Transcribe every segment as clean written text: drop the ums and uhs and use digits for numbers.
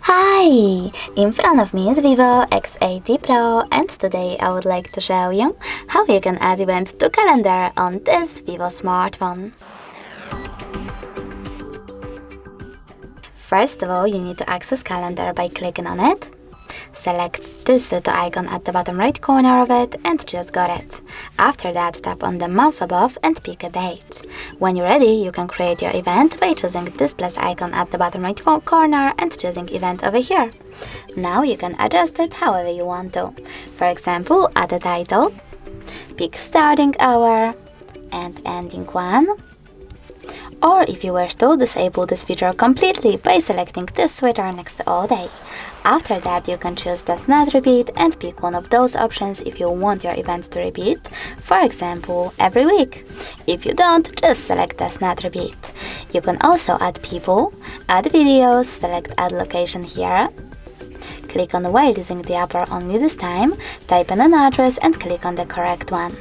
Hi! In front of me is Vivo X80 Pro, and today I would like to show you how you can add event to calendar on this Vivo smartphone. First of all, you need to access calendar by clicking on it. Select this little icon at the bottom right corner of it and just got it. After that, tap on the month above and pick a date. When you're ready, you can create your event by choosing this plus icon at the bottom right corner and choosing event over here. Now you can adjust it however you want to. For example, add a title, pick starting hour and ending one. Or if you wish to, disable this feature completely by selecting this switcher next to all day. After that, you can choose Does Not Repeat and pick one of those options if you want your event to repeat, for example, every week. If you don't, just select Does Not Repeat. You can also add people, add videos, select Add Location here. Click on While using the app only this time, type in an address and click on the correct one.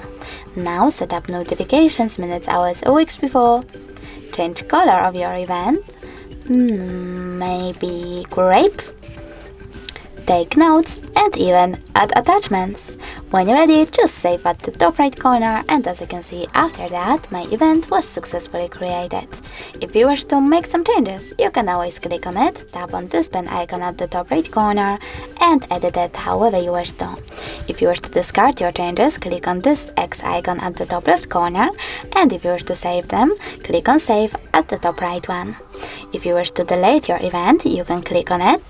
Now set up notifications minutes, hours or weeks before. Change color of your event, maybe grape. Take notes and even add attachments. When you're ready, just save at the top right corner, and as you can see, after that, my event was successfully created. If you wish to make some changes, you can always click on it, tap on this pen icon at the top right corner, and edit it however you wish to. If you wish to discard your changes, click on this X icon at the top left corner, and if you wish to save them, click on Save at the top right one. If you wish to delete your event, you can click on it,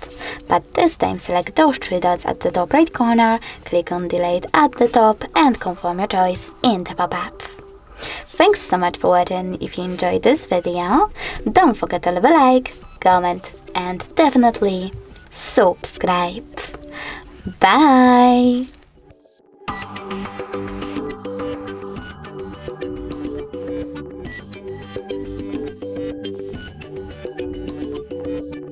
but this time select those three dots at the top right corner, click on Delete at the top and confirm your choice in the pop-up. Thanks so much for watching. If you enjoyed this video, don't forget to leave a like, comment and definitely subscribe. Bye!